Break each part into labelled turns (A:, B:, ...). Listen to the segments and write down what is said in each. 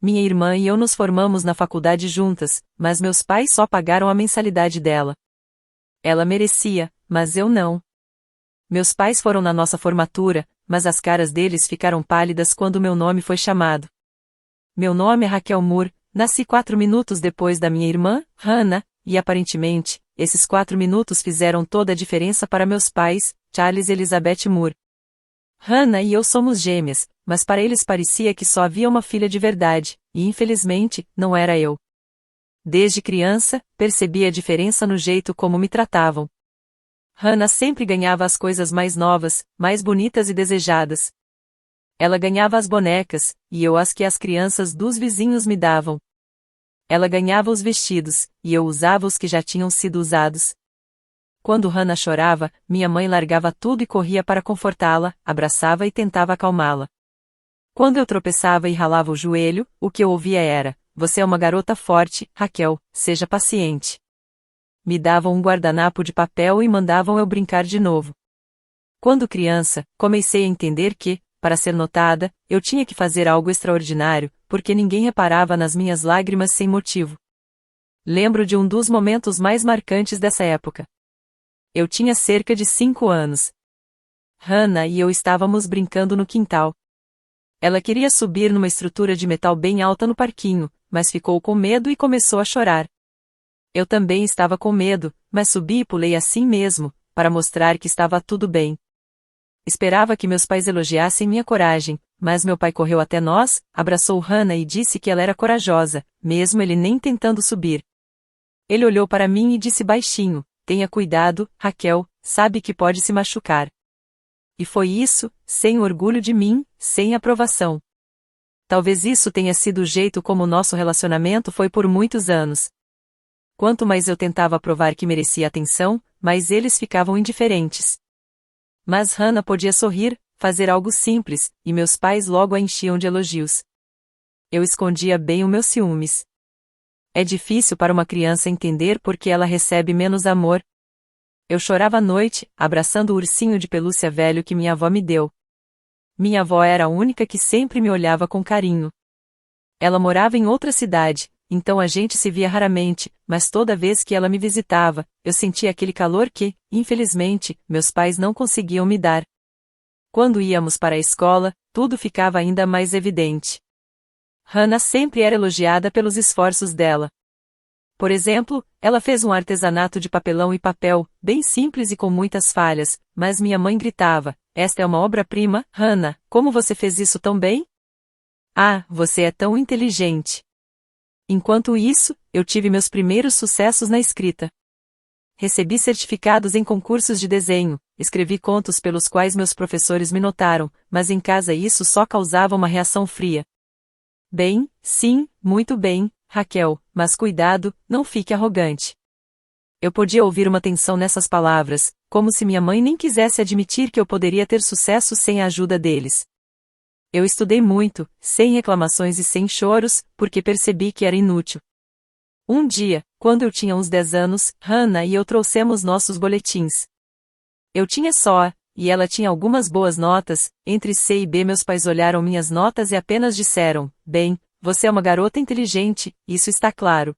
A: Minha irmã e eu nos formamos na faculdade juntas, mas meus pais só pagaram a mensalidade dela. Ela merecia, mas eu não. Meus pais foram na nossa formatura, mas as caras deles ficaram pálidas quando meu nome foi chamado. Meu nome é Raquel Moore, nasci 4 minutos depois da minha irmã, Hannah, e aparentemente, esses 4 minutos fizeram toda a diferença para meus pais, Charles e Elizabeth Moore. Hannah e eu somos gêmeas, mas para eles parecia que só havia uma filha de verdade, e infelizmente, não era eu. Desde criança, percebi a diferença no jeito como me tratavam. Hannah sempre ganhava as coisas mais novas, mais bonitas e desejadas. Ela ganhava as bonecas, e eu as que as crianças dos vizinhos me davam. Ela ganhava os vestidos, e eu usava os que já tinham sido usados. Quando Hannah chorava, minha mãe largava tudo e corria para confortá-la, abraçava e tentava acalmá-la. Quando eu tropeçava e ralava o joelho, o que eu ouvia era: "Você é uma garota forte, Raquel, seja paciente." Me davam um guardanapo de papel e mandavam eu brincar de novo. Quando criança, comecei a entender que, para ser notada, eu tinha que fazer algo extraordinário, porque ninguém reparava nas minhas lágrimas sem motivo. Lembro de um dos momentos mais marcantes dessa época. Eu tinha cerca de 5 anos. Hannah e eu estávamos brincando no quintal. Ela queria subir numa estrutura de metal bem alta no parquinho, mas ficou com medo e começou a chorar. Eu também estava com medo, mas subi e pulei assim mesmo, para mostrar que estava tudo bem. Esperava que meus pais elogiassem minha coragem, mas meu pai correu até nós, abraçou Hannah e disse que ela era corajosa, mesmo ele nem tentando subir. Ele olhou para mim e disse baixinho: "Tenha cuidado, Raquel, sabe que pode se machucar." E foi isso, sem orgulho de mim, sem aprovação. Talvez isso tenha sido o jeito como o nosso relacionamento foi por muitos anos. Quanto mais eu tentava provar que merecia atenção, mais eles ficavam indiferentes. Mas Hannah podia sorrir, fazer algo simples, e meus pais logo a enchiam de elogios. Eu escondia bem o meu ciúmes. É difícil para uma criança entender por que ela recebe menos amor. Eu chorava à noite, abraçando o ursinho de pelúcia velho que minha avó me deu. Minha avó era a única que sempre me olhava com carinho. Ela morava em outra cidade, então a gente se via raramente, mas toda vez que ela me visitava, eu sentia aquele calor que, infelizmente, meus pais não conseguiam me dar. Quando íamos para a escola, tudo ficava ainda mais evidente. Hannah sempre era elogiada pelos esforços dela. Por exemplo, ela fez um artesanato de papelão e papel, bem simples e com muitas falhas, mas minha mãe gritava: "Esta é uma obra-prima, Hannah, como você fez isso tão bem? Ah, você é tão inteligente." Enquanto isso, eu tive meus primeiros sucessos na escrita. Recebi certificados em concursos de desenho, escrevi contos pelos quais meus professores me notaram, mas em casa isso só causava uma reação fria. "Bem, sim, muito bem, Raquel, mas cuidado, não fique arrogante." Eu podia ouvir uma tensão nessas palavras, como se minha mãe nem quisesse admitir que eu poderia ter sucesso sem a ajuda deles. Eu estudei muito, sem reclamações e sem choros, porque percebi que era inútil. Um dia, quando eu tinha uns 10 anos, Hannah e eu trouxemos nossos boletins. Eu tinha só A, e ela tinha algumas boas notas. Entre C e B meus pais olharam minhas notas e apenas disseram: "Bem, você é uma garota inteligente, isso está claro."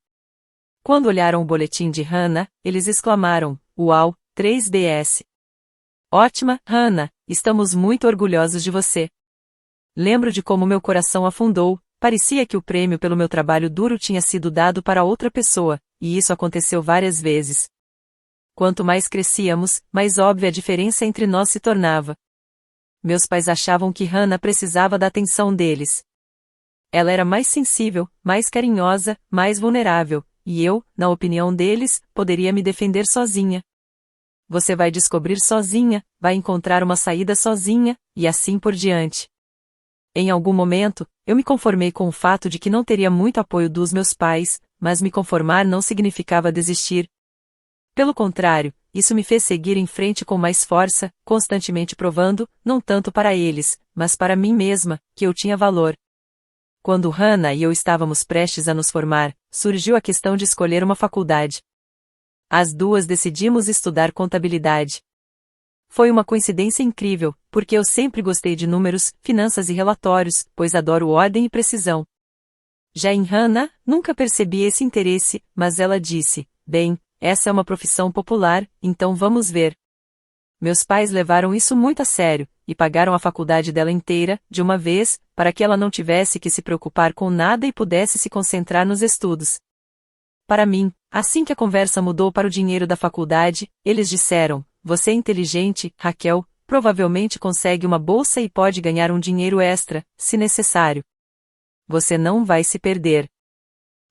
A: Quando olharam o boletim de Hannah, eles exclamaram: "Uau, 3BS. Ótima, Hannah, estamos muito orgulhosos de você." Lembro de como meu coração afundou, parecia que o prêmio pelo meu trabalho duro tinha sido dado para outra pessoa, e isso aconteceu várias vezes. Quanto mais crescíamos, mais óbvia a diferença entre nós se tornava. Meus pais achavam que Hannah precisava da atenção deles. Ela era mais sensível, mais carinhosa, mais vulnerável, e eu, na opinião deles, poderia me defender sozinha. Você vai descobrir sozinha, vai encontrar uma saída sozinha, e assim por diante. Em algum momento, eu me conformei com o fato de que não teria muito apoio dos meus pais, mas me conformar não significava desistir. Pelo contrário, isso me fez seguir em frente com mais força, constantemente provando, não tanto para eles, mas para mim mesma, que eu tinha valor. Quando Hannah e eu estávamos prestes a nos formar, surgiu a questão de escolher uma faculdade. As duas decidimos estudar contabilidade. Foi uma coincidência incrível, porque eu sempre gostei de números, finanças e relatórios, pois adoro ordem e precisão. Já em Hannah, nunca percebi esse interesse, mas ela disse: bem, essa é uma profissão popular, então vamos ver. Meus pais levaram isso muito a sério, e pagaram a faculdade dela inteira, de uma vez, para que ela não tivesse que se preocupar com nada e pudesse se concentrar nos estudos. Para mim, assim que a conversa mudou para o dinheiro da faculdade, eles disseram: você é inteligente, Raquel, provavelmente consegue uma bolsa e pode ganhar um dinheiro extra, se necessário. Você não vai se perder.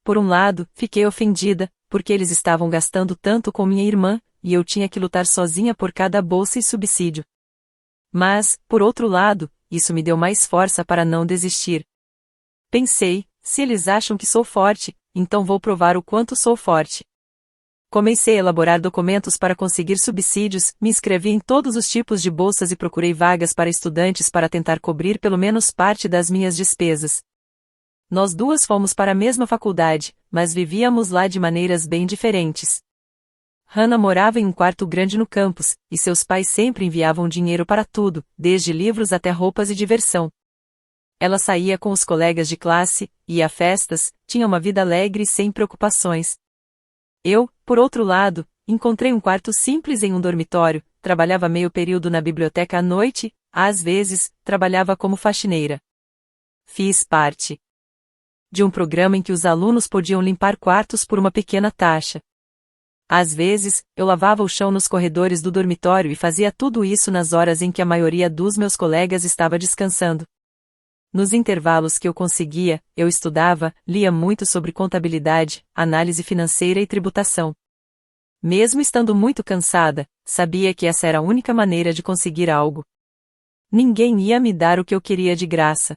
A: Por um lado, fiquei ofendida, porque eles estavam gastando tanto com minha irmã, e eu tinha que lutar sozinha por cada bolsa e subsídio. Mas, por outro lado, isso me deu mais força para não desistir. Pensei: se eles acham que sou forte, então vou provar o quanto sou forte. Comecei a elaborar documentos para conseguir subsídios, me inscrevi em todos os tipos de bolsas e procurei vagas para estudantes para tentar cobrir pelo menos parte das minhas despesas. Nós duas fomos para a mesma faculdade, mas vivíamos lá de maneiras bem diferentes. Hannah morava em um quarto grande no campus, e seus pais sempre enviavam dinheiro para tudo, desde livros até roupas e diversão. Ela saía com os colegas de classe, ia a festas, tinha uma vida alegre e sem preocupações. Eu, por outro lado, encontrei um quarto simples em um dormitório, trabalhava meio período na biblioteca à noite, às vezes, trabalhava como faxineira. Fiz parte de um programa em que os alunos podiam limpar quartos por uma pequena taxa. Às vezes, eu lavava o chão nos corredores do dormitório e fazia tudo isso nas horas em que a maioria dos meus colegas estava descansando. Nos intervalos que eu conseguia, eu estudava, lia muito sobre contabilidade, análise financeira e tributação. Mesmo estando muito cansada, sabia que essa era a única maneira de conseguir algo. Ninguém ia me dar o que eu queria de graça.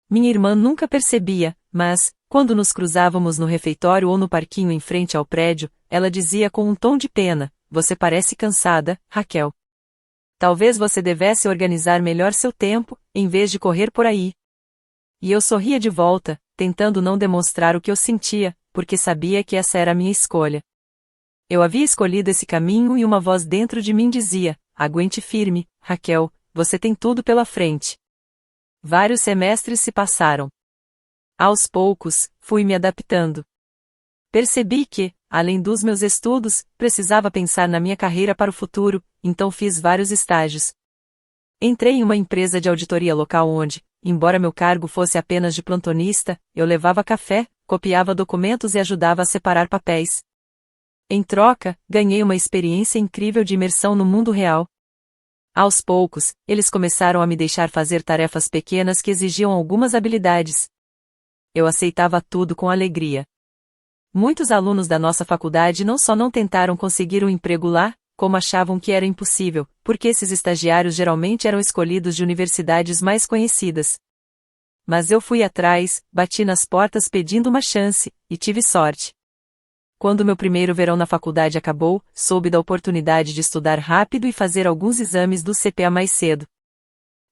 A: Minha irmã nunca percebia, mas, quando nos cruzávamos no refeitório ou no parquinho em frente ao prédio, ela dizia com um tom de pena: você parece cansada, Raquel. Talvez você devesse organizar melhor seu tempo, em vez de correr por aí. E eu sorria de volta, tentando não demonstrar o que eu sentia, porque sabia que essa era a minha escolha. Eu havia escolhido esse caminho e uma voz dentro de mim dizia: aguente firme, Raquel, você tem tudo pela frente. Vários semestres se passaram. Aos poucos, fui me adaptando. Percebi que, além dos meus estudos, precisava pensar na minha carreira para o futuro, então fiz vários estágios. Entrei em uma empresa de auditoria local onde, embora meu cargo fosse apenas de plantonista, eu levava café, copiava documentos e ajudava a separar papéis. Em troca, ganhei uma experiência incrível de imersão no mundo real. Aos poucos, eles começaram a me deixar fazer tarefas pequenas que exigiam algumas habilidades. Eu aceitava tudo com alegria. Muitos alunos da nossa faculdade não só não tentaram conseguir um emprego lá, como achavam que era impossível, porque esses estagiários geralmente eram escolhidos de universidades mais conhecidas. Mas eu fui atrás, bati nas portas pedindo uma chance, e tive sorte. Quando meu primeiro verão na faculdade acabou, soube da oportunidade de estudar rápido e fazer alguns exames do CPA mais cedo.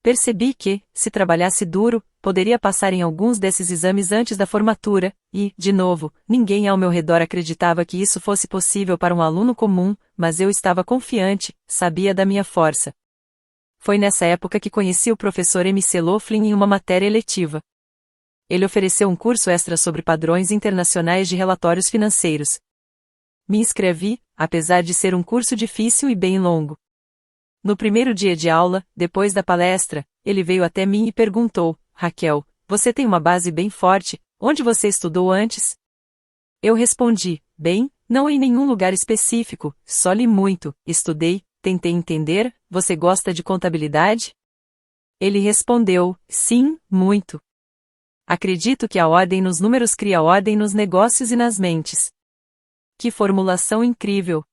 A: Percebi que, se trabalhasse duro, poderia passar em alguns desses exames antes da formatura, e, de novo, ninguém ao meu redor acreditava que isso fosse possível para um aluno comum, mas eu estava confiante, sabia da minha força. Foi nessa época que conheci o professor M.C. Laughlin em uma matéria eletiva. Ele ofereceu um curso extra sobre padrões internacionais de relatórios financeiros. Me inscrevi, apesar de ser um curso difícil e bem longo. No primeiro dia de aula, depois da palestra, ele veio até mim e perguntou: Raquel, você tem uma base bem forte, onde você estudou antes? Eu respondi: bem, não em nenhum lugar específico, só li muito, estudei, tentei entender. Você gosta de contabilidade? Ele respondeu: sim, muito. Acredito que a ordem nos números cria ordem nos negócios e nas mentes. Que formulação incrível!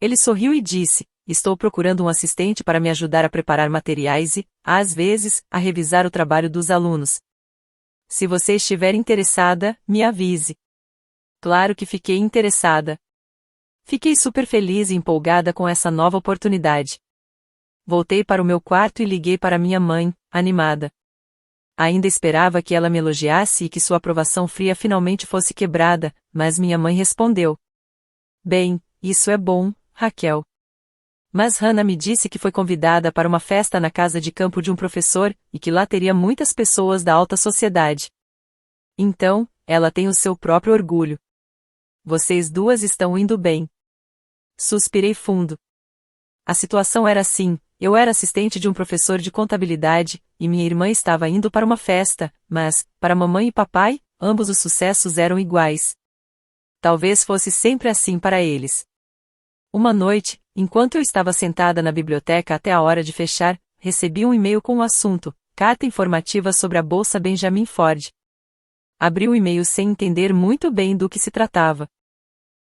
A: Ele sorriu e disse: estou procurando um assistente para me ajudar a preparar materiais e, às vezes, a revisar o trabalho dos alunos. Se você estiver interessada, me avise. Claro que fiquei interessada. Fiquei super feliz e empolgada com essa nova oportunidade. Voltei para o meu quarto e liguei para minha mãe, animada. Ainda esperava que ela me elogiasse e que sua aprovação fria finalmente fosse quebrada, mas minha mãe respondeu: bem, isso é bom, Raquel. Mas Hannah me disse que foi convidada para uma festa na casa de campo de um professor, e que lá teria muitas pessoas da alta sociedade. Então, ela tem o seu próprio orgulho. Vocês duas estão indo bem. Suspirei fundo. A situação era assim: eu era assistente de um professor de contabilidade, e minha irmã estava indo para uma festa, mas, para mamãe e papai, ambos os sucessos eram iguais. Talvez fosse sempre assim para eles. Uma noite, enquanto eu estava sentada na biblioteca até a hora de fechar, recebi um e-mail com o assunto: Carta informativa sobre a Bolsa Benjamin Ford. Abri o e-mail sem entender muito bem do que se tratava.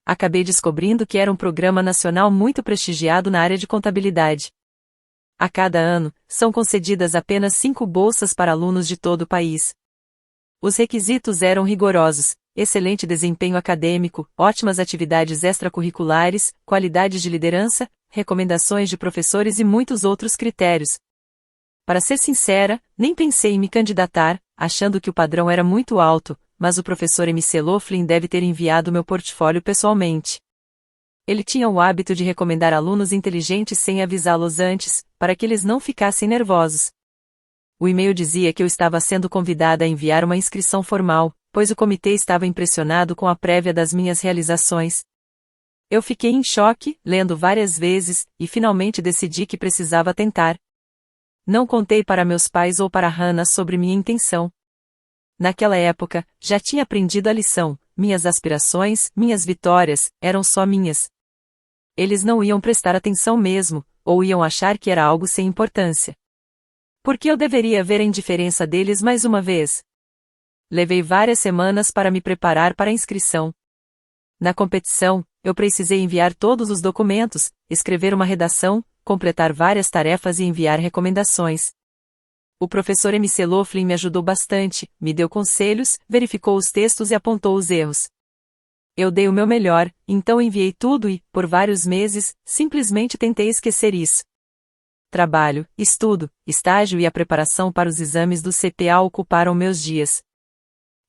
A: Acabei descobrindo que era um programa nacional muito prestigiado na área de contabilidade. A cada ano, são concedidas apenas 5 bolsas para alunos de todo o país. Os requisitos eram rigorosos: excelente desempenho acadêmico, ótimas atividades extracurriculares, qualidades de liderança, recomendações de professores e muitos outros critérios. Para ser sincera, nem pensei em me candidatar, achando que o padrão era muito alto, mas o professor M.C. Laughlin deve ter enviado meu portfólio pessoalmente. Ele tinha o hábito de recomendar alunos inteligentes sem avisá-los antes, para que eles não ficassem nervosos. O e-mail dizia que eu estava sendo convidada a enviar uma inscrição formal, pois o comitê estava impressionado com a prévia das minhas realizações. Eu fiquei em choque, lendo várias vezes, e finalmente decidi que precisava tentar. Não contei para meus pais ou para Hannah sobre minha intenção. Naquela época, já tinha aprendido a lição: minhas aspirações, minhas vitórias, eram só minhas. Eles não iam prestar atenção mesmo, ou iam achar que era algo sem importância. Por que eu deveria ver a indiferença deles mais uma vez? Levei várias semanas para me preparar para a inscrição. Na competição, eu precisei enviar todos os documentos, escrever uma redação, completar várias tarefas e enviar recomendações. O professor M.C. Laughlin me ajudou bastante, me deu conselhos, verificou os textos e apontou os erros. Eu dei o meu melhor, então enviei tudo e, por vários meses, simplesmente tentei esquecer isso. Trabalho, estudo, estágio e a preparação para os exames do CPA ocuparam meus dias.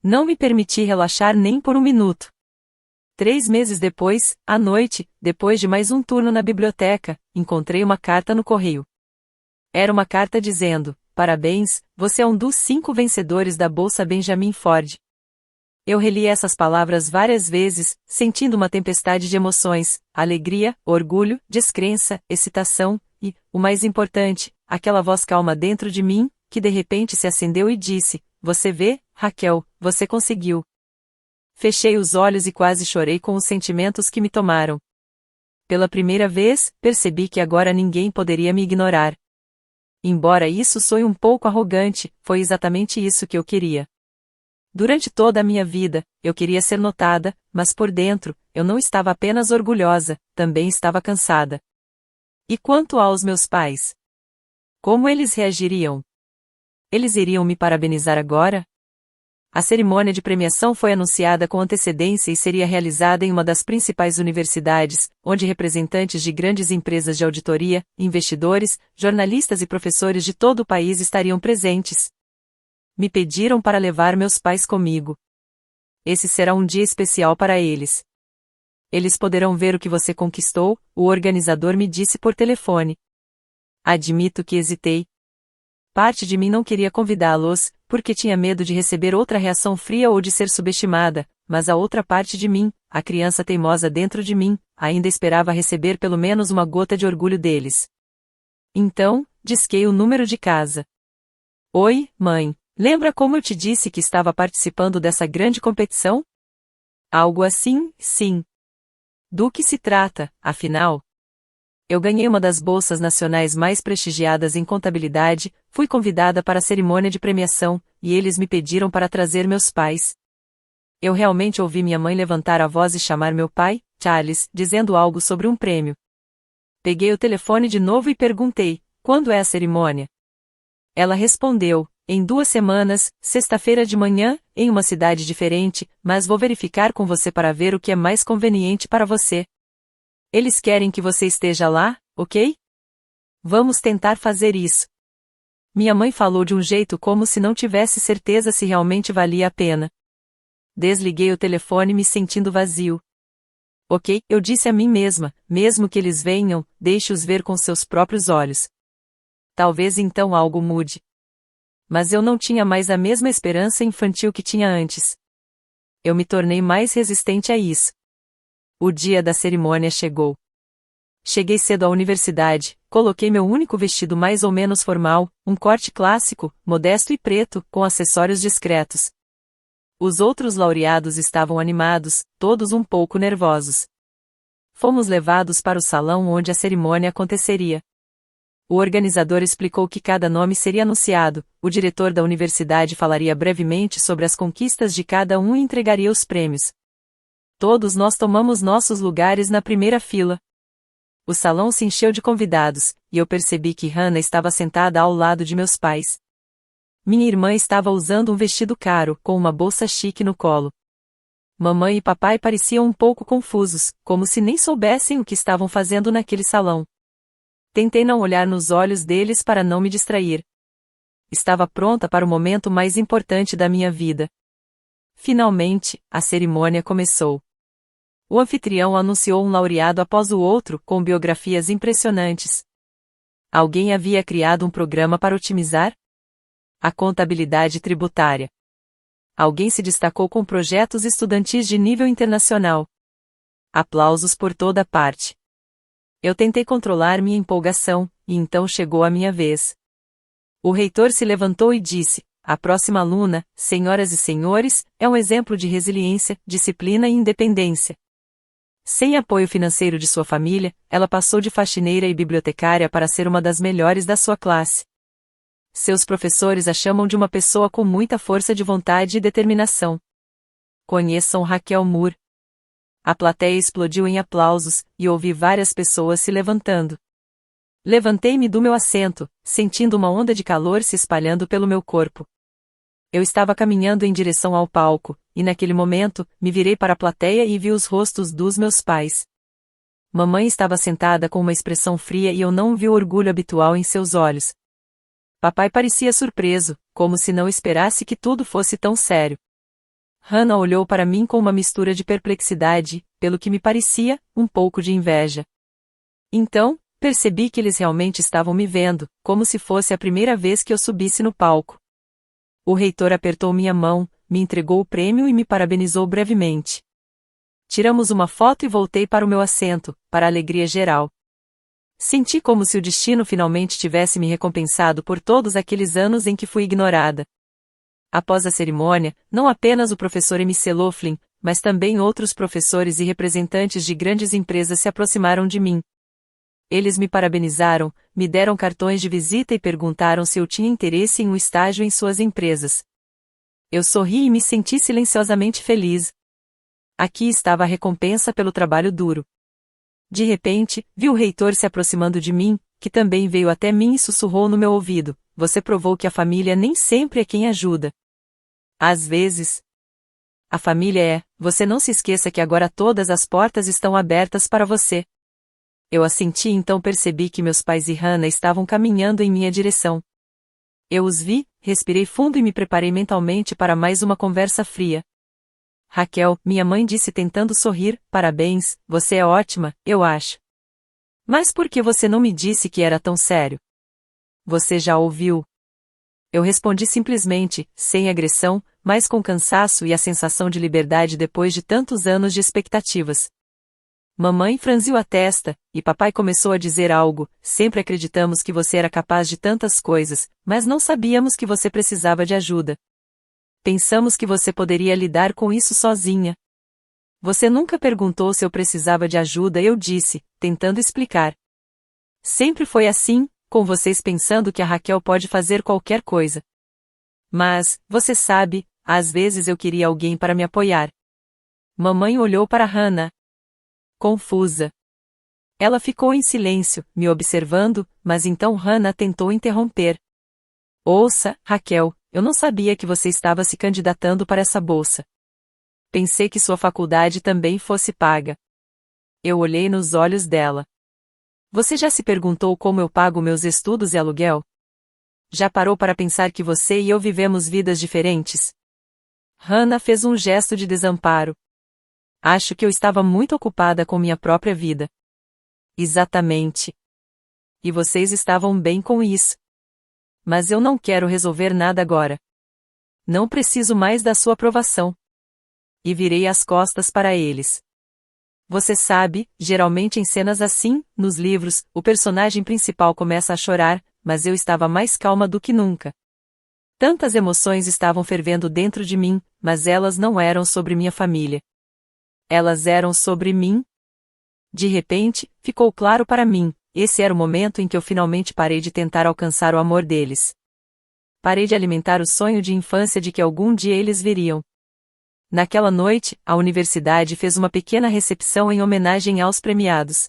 A: Não me permiti relaxar nem por um minuto. 3 meses depois, à noite, depois de mais um turno na biblioteca, encontrei uma carta no correio. Era uma carta dizendo: parabéns, você é um dos 5 vencedores da Bolsa Benjamin Ford. Eu reli essas palavras várias vezes, sentindo uma tempestade de emoções: alegria, orgulho, descrença, excitação, e, o mais importante, aquela voz calma dentro de mim, que de repente se acendeu e disse: você vê, Raquel, você conseguiu. Fechei os olhos e quase chorei com os sentimentos que me tomaram. Pela primeira vez, percebi que agora ninguém poderia me ignorar. Embora isso soe um pouco arrogante, foi exatamente isso que eu queria. Durante toda a minha vida, eu queria ser notada, mas por dentro, eu não estava apenas orgulhosa, também estava cansada. E quanto aos meus pais? Como eles reagiriam? Eles iriam me parabenizar agora? A cerimônia de premiação foi anunciada com antecedência e seria realizada em uma das principais universidades, onde representantes de grandes empresas de auditoria, investidores, jornalistas e professores de todo o país estariam presentes. Me pediram para levar meus pais comigo. Esse será um dia especial para eles. Eles poderão ver o que você conquistou, o organizador me disse por telefone. Admito que hesitei. Parte de mim não queria convidá-los, porque tinha medo de receber outra reação fria ou de ser subestimada, mas a outra parte de mim, a criança teimosa dentro de mim, ainda esperava receber pelo menos uma gota de orgulho deles. Então, disquei o número de casa. Oi, mãe, lembra como eu te disse que estava participando dessa grande competição? Algo assim, sim. Do que se trata, afinal? Eu ganhei uma das bolsas nacionais mais prestigiadas em contabilidade, fui convidada para a cerimônia de premiação, e eles me pediram para trazer meus pais. Eu realmente ouvi minha mãe levantar a voz e chamar meu pai, Charles, dizendo algo sobre um prêmio. Peguei o telefone de novo e perguntei: quando é a cerimônia? Ela respondeu: em 2 semanas, sexta-feira de manhã, em uma cidade diferente, mas vou verificar com você para ver o que é mais conveniente para você. Eles querem que você esteja lá, ok? Vamos tentar fazer isso. Minha mãe falou de um jeito como se não tivesse certeza se realmente valia a pena. Desliguei o telefone me sentindo vazio. Ok, eu disse a mim mesma, mesmo que eles venham, deixe-os ver com seus próprios olhos. Talvez então algo mude. Mas eu não tinha mais a mesma esperança infantil que tinha antes. Eu me tornei mais resistente a isso. O dia da cerimônia chegou. Cheguei cedo à universidade, coloquei meu único vestido mais ou menos formal, um corte clássico, modesto e preto, com acessórios discretos. Os outros laureados estavam animados, todos um pouco nervosos. Fomos levados para o salão onde a cerimônia aconteceria. O organizador explicou que cada nome seria anunciado, o diretor da universidade falaria brevemente sobre as conquistas de cada um e entregaria os prêmios. Todos nós tomamos nossos lugares na primeira fila. O salão se encheu de convidados, e eu percebi que Hannah estava sentada ao lado de meus pais. Minha irmã estava usando um vestido caro, com uma bolsa chique no colo. Mamãe e papai pareciam um pouco confusos, como se nem soubessem o que estavam fazendo naquele salão. Tentei não olhar nos olhos deles para não me distrair. Estava pronta para o momento mais importante da minha vida. Finalmente, a cerimônia começou. O anfitrião anunciou um laureado após o outro, com biografias impressionantes. Alguém havia criado um programa para otimizar a contabilidade tributária. Alguém se destacou com projetos estudantis de nível internacional. Aplausos por toda parte. Eu tentei controlar minha empolgação, e então chegou a minha vez. O reitor se levantou e disse: "A próxima aluna, senhoras e senhores, é um exemplo de resiliência, disciplina e independência. Sem apoio financeiro de sua família, ela passou de faxineira e bibliotecária para ser uma das melhores da sua classe. Seus professores a chamam de uma pessoa com muita força de vontade e determinação. Conheçam Raquel Moore." A plateia explodiu em aplausos, e ouvi várias pessoas se levantando. Levantei-me do meu assento, sentindo uma onda de calor se espalhando pelo meu corpo. Eu estava caminhando em direção ao palco, e naquele momento, me virei para a plateia e vi os rostos dos meus pais. Mamãe estava sentada com uma expressão fria e eu não vi o orgulho habitual em seus olhos. Papai parecia surpreso, como se não esperasse que tudo fosse tão sério. Hannah olhou para mim com uma mistura de perplexidade, pelo que me parecia, um pouco de inveja. Então, percebi que eles realmente estavam me vendo, como se fosse a primeira vez que eu subisse no palco. O reitor apertou minha mão, me entregou o prêmio e me parabenizou brevemente. Tiramos uma foto e voltei para o meu assento, para a alegria geral. Senti como se o destino finalmente tivesse me recompensado por todos aqueles anos em que fui ignorada. Após a cerimônia, não apenas o professor M.C. Laughlin, mas também outros professores e representantes de grandes empresas se aproximaram de mim. Eles me parabenizaram, me deram cartões de visita e perguntaram se eu tinha interesse em um estágio em suas empresas. Eu sorri e me senti silenciosamente feliz. Aqui estava a recompensa pelo trabalho duro. De repente, vi o reitor se aproximando de mim, que também veio até mim e sussurrou no meu ouvido: "Você provou que a família nem sempre é quem ajuda. Às vezes, a família é. Você não se esqueça que agora todas as portas estão abertas para você." Eu assenti e então percebi que meus pais e Hannah estavam caminhando em minha direção. Eu os vi, respirei fundo e me preparei mentalmente para mais uma conversa fria. "Raquel", minha mãe disse tentando sorrir, "parabéns, você é ótima, eu acho. Mas por que você não me disse que era tão sério? Você já ouviu?" Eu respondi simplesmente, sem agressão, mas com cansaço e a sensação de liberdade depois de tantos anos de expectativas. Mamãe franziu a testa, e papai começou a dizer algo: "Sempre acreditamos que você era capaz de tantas coisas, mas não sabíamos que você precisava de ajuda. Pensamos que você poderia lidar com isso sozinha. Você nunca perguntou se eu precisava de ajuda", eu disse, tentando explicar. "Sempre foi assim, com vocês pensando que a Raquel pode fazer qualquer coisa. Mas, você sabe, às vezes eu queria alguém para me apoiar." Mamãe olhou para Hannah, confusa. Ela ficou em silêncio, me observando, mas então Hannah tentou interromper. "Ouça, Raquel, eu não sabia que você estava se candidatando para essa bolsa. Pensei que sua faculdade também fosse paga." Eu olhei nos olhos dela. "Você já se perguntou como eu pago meus estudos e aluguel? Já parou para pensar que você e eu vivemos vidas diferentes?" Hannah fez um gesto de desamparo. "Acho que eu estava muito ocupada com minha própria vida." "Exatamente. E vocês estavam bem com isso." Mas eu não quero resolver nada agora. Não preciso mais da sua aprovação. E virei as costas para eles. Você sabe, geralmente em cenas assim, nos livros, o personagem principal começa a chorar, mas eu estava mais calma do que nunca. Tantas emoções estavam fervendo dentro de mim, mas elas não eram sobre minha família. Elas eram sobre mim. De repente, ficou claro para mim, esse era o momento em que eu finalmente parei de tentar alcançar o amor deles. Parei de alimentar o sonho de infância de que algum dia eles viriam. Naquela noite, a universidade fez uma pequena recepção em homenagem aos premiados.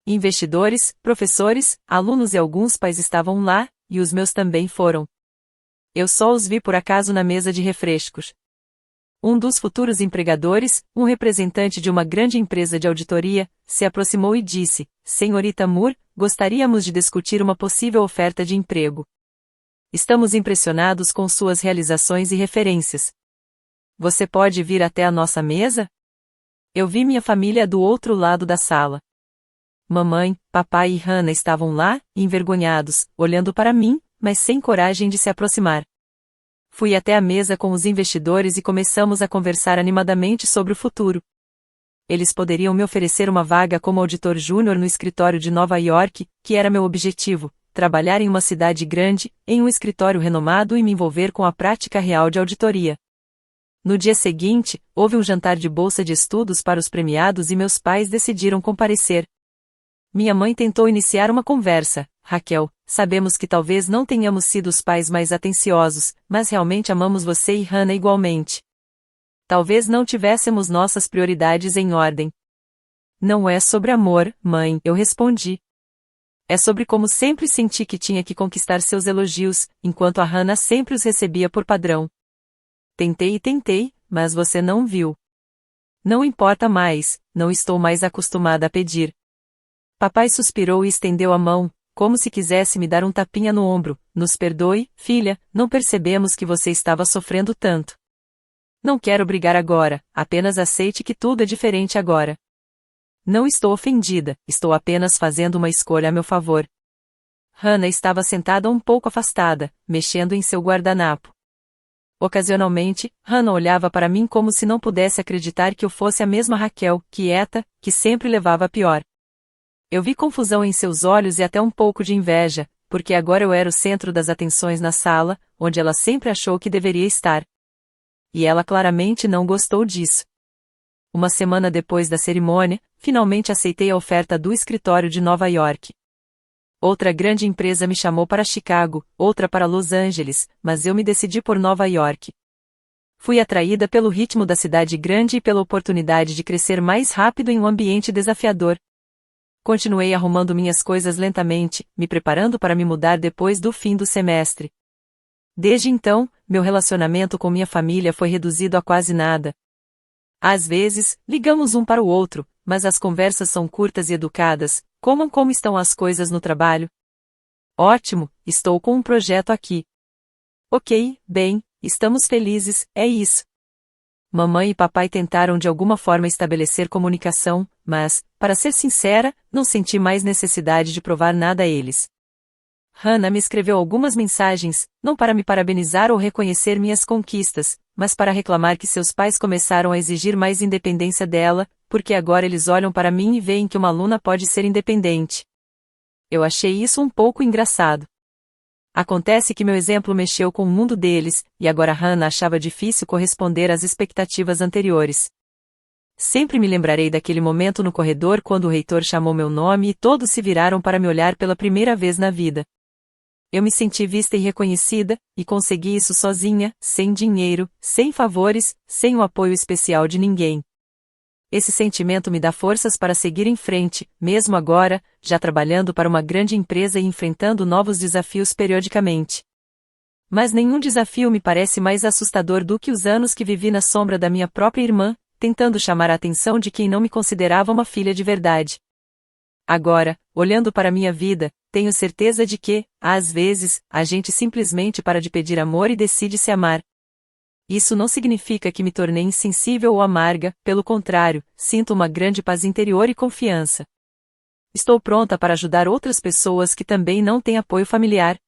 A: Investidores, professores, alunos e alguns pais estavam lá, e os meus também foram. Eu só os vi por acaso na mesa de refrescos. Um dos futuros empregadores, um representante de uma grande empresa de auditoria, se aproximou e disse: Senhorita Moore, gostaríamos de discutir uma possível oferta de emprego. Estamos impressionados com suas realizações e referências. Você pode vir até a nossa mesa? Eu vi minha família do outro lado da sala. Mamãe, papai e Hannah estavam lá, envergonhados, olhando para mim, mas sem coragem de se aproximar. Fui até a mesa com os investidores e começamos a conversar animadamente sobre o futuro. Eles poderiam me oferecer uma vaga como auditor júnior no escritório de Nova York, que era meu objetivo, trabalhar em uma cidade grande, em um escritório renomado e me envolver com a prática real de auditoria. No dia seguinte, houve um jantar de bolsa de estudos para os premiados e meus pais decidiram comparecer. Minha mãe tentou iniciar uma conversa. Raquel, sabemos que talvez não tenhamos sido os pais mais atenciosos, mas realmente amamos você e Hannah igualmente. Talvez não tivéssemos nossas prioridades em ordem. Não é sobre amor, mãe, eu respondi. É sobre como sempre senti que tinha que conquistar seus elogios, enquanto a Hannah sempre os recebia por padrão. Tentei, mas você não viu. Não importa mais, não estou mais acostumada a pedir. Papai suspirou e estendeu a mão, como se quisesse me dar um tapinha no ombro. Nos perdoe, filha, não percebemos que você estava sofrendo tanto. Não quero brigar agora, apenas aceite que tudo é diferente agora. Não estou ofendida, estou apenas fazendo uma escolha a meu favor. Hannah estava sentada um pouco afastada, mexendo em seu guardanapo. Ocasionalmente, Hannah olhava para mim como se não pudesse acreditar que eu fosse a mesma Raquel, quieta, que sempre levava a pior. Eu vi confusão em seus olhos e até um pouco de inveja, porque agora eu era o centro das atenções na sala, onde ela sempre achou que deveria estar. E ela claramente não gostou disso. Uma semana depois da cerimônia, finalmente aceitei a oferta do escritório de Nova York. Outra grande empresa me chamou para Chicago, outra para Los Angeles, mas eu me decidi por Nova York. Fui atraída pelo ritmo da cidade grande e pela oportunidade de crescer mais rápido em um ambiente desafiador. Continuei arrumando minhas coisas lentamente, me preparando para me mudar depois do fim do semestre. Desde então, meu relacionamento com minha família foi reduzido a quase nada. Às vezes, ligamos um para o outro, mas as conversas são curtas e educadas. Como estão as coisas no trabalho? Ótimo, estou com um projeto aqui. Ok, bem, estamos felizes, é isso. Mamãe e papai tentaram de alguma forma estabelecer comunicação, mas, para ser sincera, não senti mais necessidade de provar nada a eles. Hannah me escreveu algumas mensagens, não para me parabenizar ou reconhecer minhas conquistas, mas para reclamar que seus pais começaram a exigir mais independência dela, porque agora eles olham para mim e veem que uma aluna pode ser independente. Eu achei isso um pouco engraçado. Acontece que meu exemplo mexeu com o mundo deles, e agora Hannah achava difícil corresponder às expectativas anteriores. Sempre me lembrarei daquele momento no corredor quando o reitor chamou meu nome e todos se viraram para me olhar pela primeira vez na vida. Eu me senti vista e reconhecida, e consegui isso sozinha, sem dinheiro, sem favores, sem o apoio especial de ninguém. Esse sentimento me dá forças para seguir em frente, mesmo agora, já trabalhando para uma grande empresa e enfrentando novos desafios periodicamente. Mas nenhum desafio me parece mais assustador do que os anos que vivi na sombra da minha própria irmã, tentando chamar a atenção de quem não me considerava uma filha de verdade. Agora, olhando para minha vida, tenho certeza de que, às vezes, a gente simplesmente para de pedir amor e decide se amar. Isso não significa que me tornei insensível ou amarga, pelo contrário, sinto uma grande paz interior e confiança. Estou pronta para ajudar outras pessoas que também não têm apoio familiar.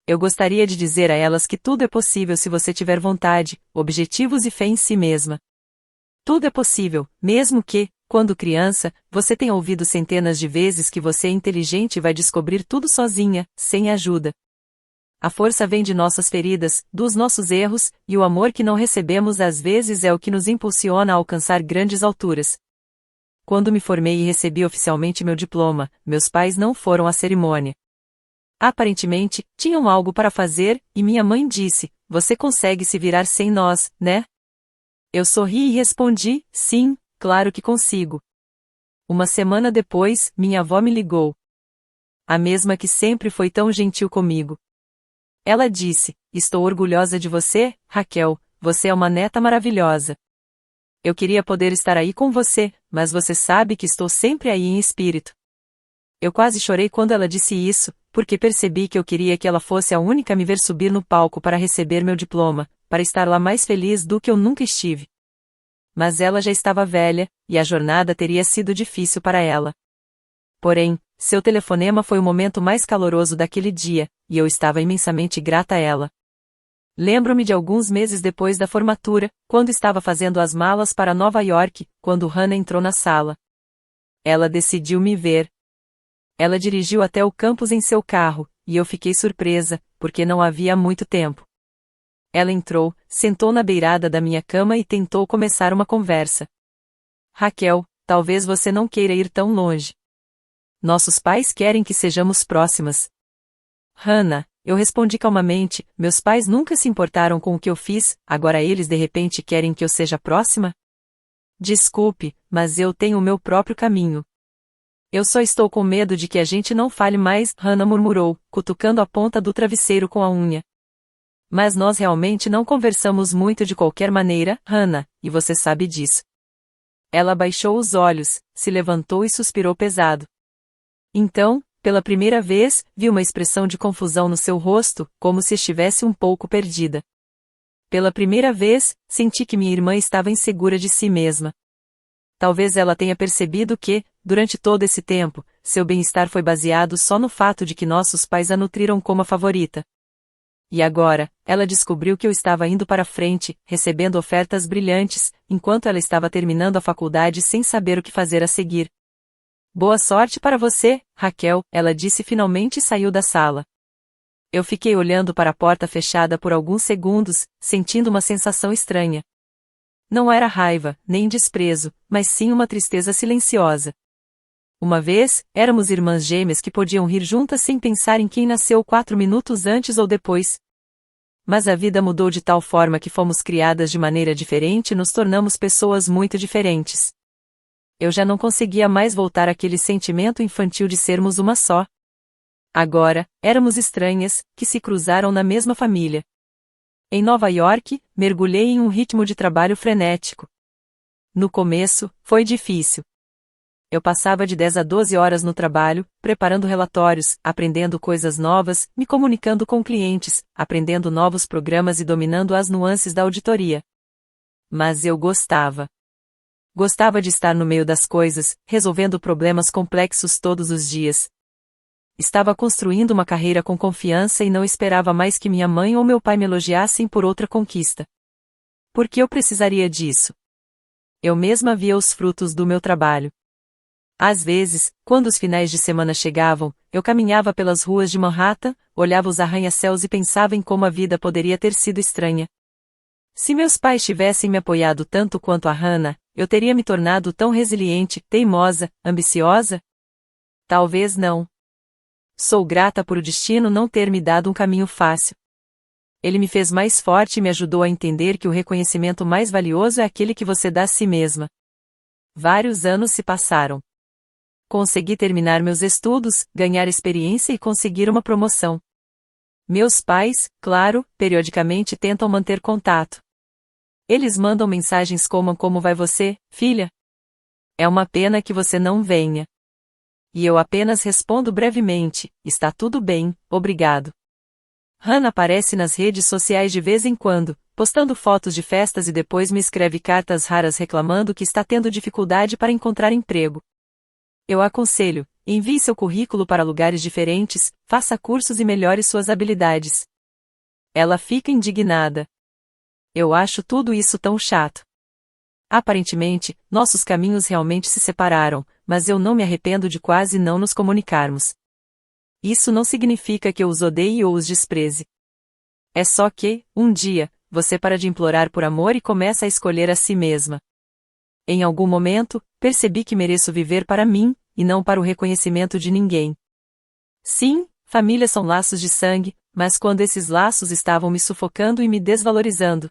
A: Eu gostaria de dizer a elas que tudo é possível se você tiver vontade, objetivos e fé em si mesma. Tudo é possível, mesmo que, quando criança, você tenha ouvido centenas de vezes que você é inteligente e vai descobrir tudo sozinha, sem ajuda. A força vem de nossas feridas, dos nossos erros, e o amor que não recebemos às vezes é o que nos impulsiona a alcançar grandes alturas. Quando me formei e recebi oficialmente meu diploma, meus pais não foram à cerimônia. Aparentemente, tinham algo para fazer, e minha mãe disse: "Você consegue se virar sem nós, né?" Eu sorri e respondi: "Sim, claro que consigo." Uma semana depois, minha avó me ligou. A mesma que sempre foi tão gentil comigo. Ela disse: "Estou orgulhosa de você, Raquel, você é uma neta maravilhosa. Eu queria poder estar aí com você, mas você sabe que estou sempre aí em espírito." Eu quase chorei quando ela disse isso, porque percebi que eu queria que ela fosse a única a me ver subir no palco para receber meu diploma, para estar lá mais feliz do que eu nunca estive. Mas ela já estava velha, e a jornada teria sido difícil para ela. Porém, seu telefonema foi o momento mais caloroso daquele dia, e eu estava imensamente grata a ela. Lembro-me de alguns meses depois da formatura, quando estava fazendo as malas para Nova York, quando Hannah entrou na sala. Ela decidiu me ver. Ela dirigiu até o campus em seu carro, e eu fiquei surpresa, porque não havia muito tempo. Ela entrou, sentou na beirada da minha cama e tentou começar uma conversa. "Raquel, talvez você não queira ir tão longe. Nossos pais querem que sejamos próximas." "Hannah," eu respondi calmamente, "meus pais nunca se importaram com o que eu fiz, agora eles de repente querem que eu seja próxima?" "Desculpe, mas eu tenho o meu próprio caminho." "Eu só estou com medo de que a gente não fale mais," Hannah murmurou, cutucando a ponta do travesseiro com a unha. "Mas nós realmente não conversamos muito de qualquer maneira, Hannah, e você sabe disso." Ela baixou os olhos, se levantou e suspirou pesado. Então, pela primeira vez, vi uma expressão de confusão no seu rosto, como se estivesse um pouco perdida. Pela primeira vez, senti que minha irmã estava insegura de si mesma. Talvez ela tenha percebido que, durante todo esse tempo, seu bem-estar foi baseado só no fato de que nossos pais a nutriram como a favorita. E agora, ela descobriu que eu estava indo para frente, recebendo ofertas brilhantes, enquanto ela estava terminando a faculdade sem saber o que fazer a seguir. "Boa sorte para você, Raquel," ela disse finalmente e saiu da sala. Eu fiquei olhando para a porta fechada por alguns segundos, sentindo uma sensação estranha. Não era raiva, nem desprezo, mas sim uma tristeza silenciosa. Uma vez, éramos irmãs gêmeas que podiam rir juntas sem pensar em quem nasceu 4 minutos antes ou depois. Mas a vida mudou de tal forma que fomos criadas de maneira diferente e nos tornamos pessoas muito diferentes. Eu já não conseguia mais voltar àquele sentimento infantil de sermos uma só. Agora, éramos estranhas, que se cruzaram na mesma família. Em Nova York, mergulhei em um ritmo de trabalho frenético. No começo, foi difícil. Eu passava de 10 a 12 horas no trabalho, preparando relatórios, aprendendo coisas novas, me comunicando com clientes, aprendendo novos programas e dominando as nuances da auditoria. Mas eu gostava. Gostava de estar no meio das coisas, resolvendo problemas complexos todos os dias. Estava construindo uma carreira com confiança e não esperava mais que minha mãe ou meu pai me elogiassem por outra conquista. Por que eu precisaria disso? Eu mesma via os frutos do meu trabalho. Às vezes, quando os finais de semana chegavam, eu caminhava pelas ruas de Manhattan, olhava os arranha-céus e pensava em como a vida poderia ter sido estranha. Se meus pais tivessem me apoiado tanto quanto a Hannah, eu teria me tornado tão resiliente, teimosa, ambiciosa? Talvez não. Sou grata por o destino não ter me dado um caminho fácil. Ele me fez mais forte e me ajudou a entender que o reconhecimento mais valioso é aquele que você dá a si mesma. Vários anos se passaram. Consegui terminar meus estudos, ganhar experiência e conseguir uma promoção. Meus pais, claro, periodicamente tentam manter contato. Eles mandam mensagens como vai você, filha? É uma pena que você não venha. E eu apenas respondo brevemente, está tudo bem, obrigado. Hannah aparece nas redes sociais de vez em quando, postando fotos de festas e depois me escreve cartas raras reclamando que está tendo dificuldade para encontrar emprego. Eu aconselho, Envie seu currículo para lugares diferentes, faça cursos e melhore suas habilidades. Ela fica indignada. Eu acho tudo isso tão chato. Aparentemente, nossos caminhos realmente se separaram, mas eu não me arrependo de quase não nos comunicarmos. Isso não significa que eu os odeie ou os despreze. É só que, um dia, você para de implorar por amor e começa a escolher a si mesma. Em algum momento, percebi que mereço viver para mim, e não para o reconhecimento de ninguém. Sim, família são laços de sangue, mas quando esses laços estavam me sufocando e me desvalorizando,